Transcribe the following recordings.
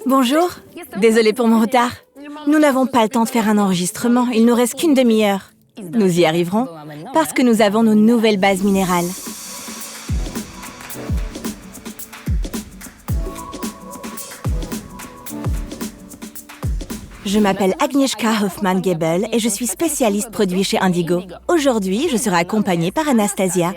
Bonjour, désolée pour mon retard. Nous n'avons pas le temps de faire un enregistrement, il nous reste qu'une demi-heure. Nous y arriverons parce que nous avons nos nouvelles bases minérales. Je m'appelle Agnieszka Hoffman-Gebel et je suis spécialiste produit chez Indigo. Aujourd'hui, je serai accompagnée par Anastasia.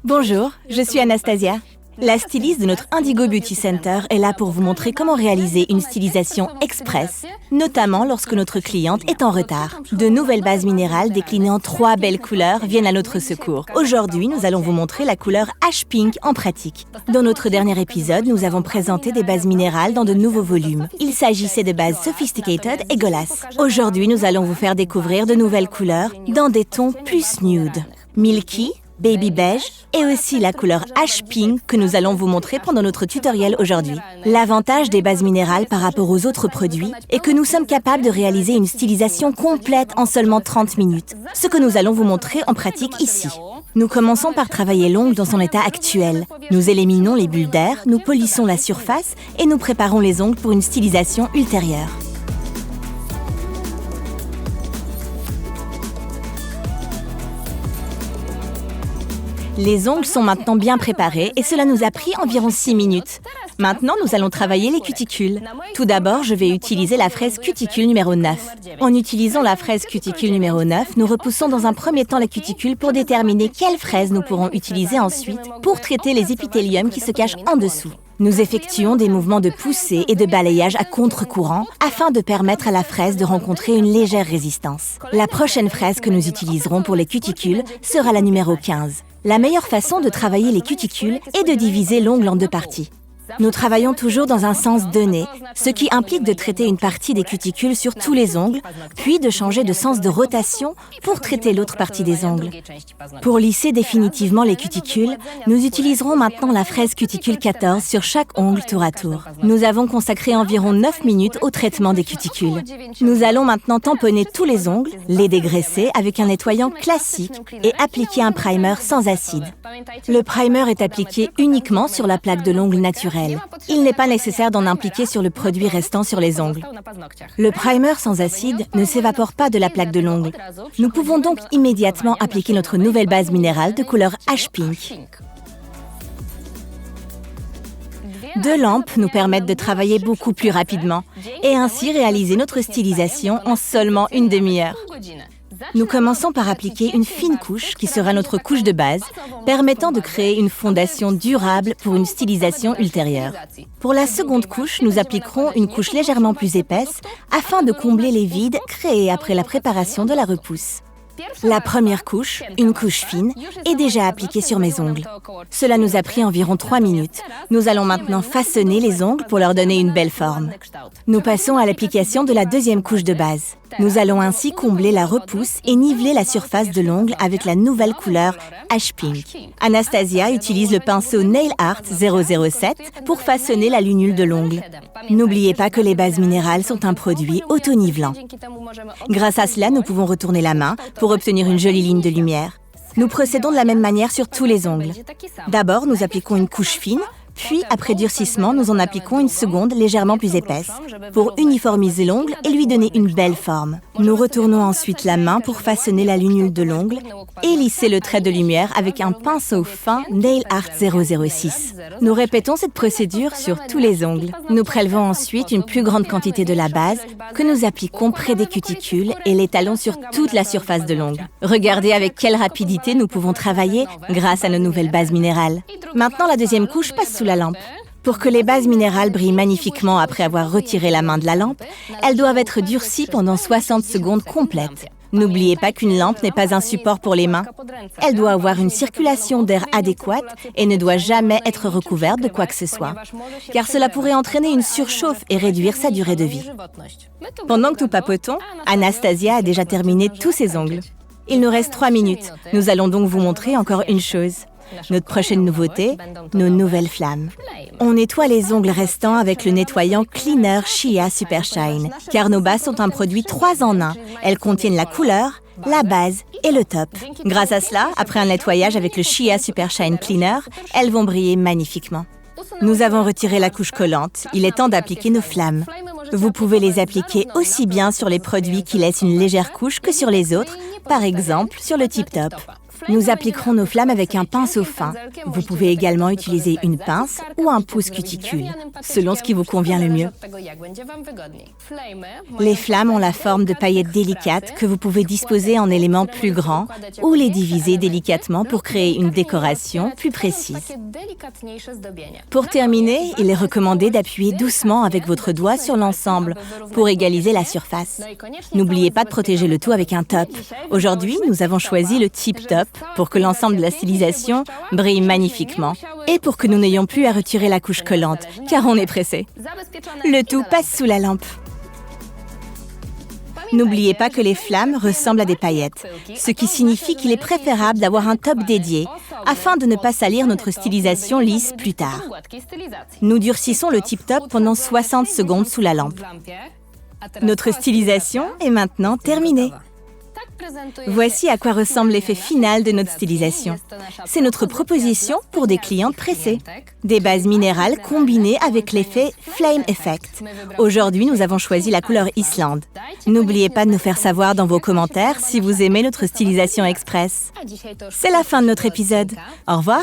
Bonjour, je suis Anastasia. La styliste de notre Indigo Beauty Center est là pour vous montrer comment réaliser une stylisation express, notamment lorsque notre cliente est en retard. De nouvelles bases minérales déclinées en 3 belles couleurs viennent à notre secours. Aujourd'hui, nous allons vous montrer la couleur Ash Pink en pratique. Dans notre dernier épisode, nous avons présenté des bases minérales dans de nouveaux volumes. Il s'agissait de bases Sophisticated et Golas. Aujourd'hui, nous allons vous faire découvrir de nouvelles couleurs dans des tons plus nude. Milky, Baby Beige et aussi la couleur Ash Pink que nous allons vous montrer pendant notre tutoriel aujourd'hui. L'avantage des bases minérales par rapport aux autres produits est que nous sommes capables de réaliser une stylisation complète en seulement 30 minutes, ce que nous allons vous montrer en pratique ici. Nous commençons par travailler l'ongle dans son état actuel. Nous éliminons les bulles d'air, nous polissons la surface et nous préparons les ongles pour une stylisation ultérieure. Les ongles sont maintenant bien préparés et cela nous a pris environ 6 minutes. Maintenant, nous allons travailler les cuticules. Tout d'abord, je vais utiliser la fraise cuticule numéro 9. En utilisant la fraise cuticule numéro 9, nous repoussons dans un premier temps les cuticules pour déterminer quelle fraise nous pourrons utiliser ensuite pour traiter les épithéliums qui se cachent en dessous. Nous effectuons des mouvements de poussée et de balayage à contre-courant afin de permettre à la fraise de rencontrer une légère résistance. La prochaine fraise que nous utiliserons pour les cuticules sera la numéro 15. La meilleure façon de travailler les cuticules est de diviser l'ongle en 2 parties. Nous travaillons toujours dans un sens donné, ce qui implique de traiter une partie des cuticules sur tous les ongles, puis de changer de sens de rotation pour traiter l'autre partie des ongles. Pour lisser définitivement les cuticules, nous utiliserons maintenant la fraise cuticule 14 sur chaque ongle tour à tour. Nous avons consacré environ 9 minutes au traitement des cuticules. Nous allons maintenant tamponner tous les ongles, les dégraisser avec un nettoyant classique et appliquer un primer sans acide. Le primer est appliqué uniquement sur la plaque de l'ongle naturelle. Il n'est pas nécessaire d'en appliquer sur le produit restant sur les ongles. Le primer sans acide ne s'évapore pas de la plaque de l'ongle. Nous pouvons donc immédiatement appliquer notre nouvelle base minérale de couleur Ash Pink. 2 lampes nous permettent de travailler beaucoup plus rapidement et ainsi réaliser notre stylisation en seulement une demi-heure. Nous commençons par appliquer une fine couche qui sera notre couche de base, permettant de créer une fondation durable pour une stylisation ultérieure. Pour la seconde couche, nous appliquerons une couche légèrement plus épaisse afin de combler les vides créés après la préparation de la repousse. La première couche, une couche fine, est déjà appliquée sur mes ongles. Cela nous a pris environ 3 minutes. Nous allons maintenant façonner les ongles pour leur donner une belle forme. Nous passons à l'application de la deuxième couche de base. Nous allons ainsi combler la repousse et niveler la surface de l'ongle avec la nouvelle couleur Ash Pink. Anastasia utilise le pinceau Nail Art 007 pour façonner la lunule de l'ongle. N'oubliez pas que les bases minérales sont un produit auto-nivelant. Grâce à cela, nous pouvons retourner la main pour obtenir une jolie ligne de lumière. Nous procédons de la même manière sur tous les ongles. D'abord, nous appliquons une couche fine, puis, après durcissement, nous en appliquons une seconde légèrement plus épaisse pour uniformiser l'ongle et lui donner une belle forme. Nous retournons ensuite la main pour façonner la lunule de l'ongle et lisser le trait de lumière avec un pinceau fin Nail Art 006. Nous répétons cette procédure sur tous les ongles. Nous prélevons ensuite une plus grande quantité de la base que nous appliquons près des cuticules et l'étalons sur toute la surface de l'ongle. Regardez avec quelle rapidité nous pouvons travailler grâce à nos nouvelles bases minérales. Maintenant, la deuxième couche passe sous la lampe. Pour que les bases minérales brillent magnifiquement après avoir retiré la main de la lampe, elles doivent être durcies pendant 60 secondes complètes. N'oubliez pas qu'une lampe n'est pas un support pour les mains. Elle doit avoir une circulation d'air adéquate et ne doit jamais être recouverte de quoi que ce soit, car cela pourrait entraîner une surchauffe et réduire sa durée de vie. Pendant que nous papotons, Anastasia a déjà terminé tous ses ongles. Il nous reste 3 minutes. Nous allons donc vous montrer encore une chose. Notre prochaine nouveauté, nos nouvelles flammes. On nettoie les ongles restants avec le nettoyant Cleaner Shea Super Shine, car nos bases sont un produit 3 en 1. Elles contiennent la couleur, la base et le top. Grâce à cela, après un nettoyage avec le Shea Super Shine Cleaner, elles vont briller magnifiquement. Nous avons retiré la couche collante. Il est temps d'appliquer nos flammes. Vous pouvez les appliquer aussi bien sur les produits qui laissent une légère couche que sur les autres, par exemple sur le Tip Top. Nous appliquerons nos flammes avec un pinceau fin. Vous pouvez également utiliser une pince ou un pouce cuticule, selon ce qui vous convient le mieux. Les flammes ont la forme de paillettes délicates que vous pouvez disposer en éléments plus grands ou les diviser délicatement pour créer une décoration plus précise. Pour terminer, il est recommandé d'appuyer doucement avec votre doigt sur l'ensemble pour égaliser la surface. N'oubliez pas de protéger le tout avec un top. Aujourd'hui, nous avons choisi le Tip Top pour que l'ensemble de la stylisation brille magnifiquement et pour que nous n'ayons plus à retirer la couche collante, car on est pressé. Le tout passe sous la lampe. N'oubliez pas que les flammes ressemblent à des paillettes, ce qui signifie qu'il est préférable d'avoir un top dédié afin de ne pas salir notre stylisation lisse plus tard. Nous durcissons le Tip Top pendant 60 secondes sous la lampe. Notre stylisation est maintenant terminée. Voici à quoi ressemble l'effet final de notre stylisation. C'est notre proposition pour des clientes pressées. Des bases minérales combinées avec l'effet Flame Effect. Aujourd'hui, nous avons choisi la couleur Islande. N'oubliez pas de nous faire savoir dans vos commentaires si vous aimez notre stylisation express. C'est la fin de notre épisode. Au revoir!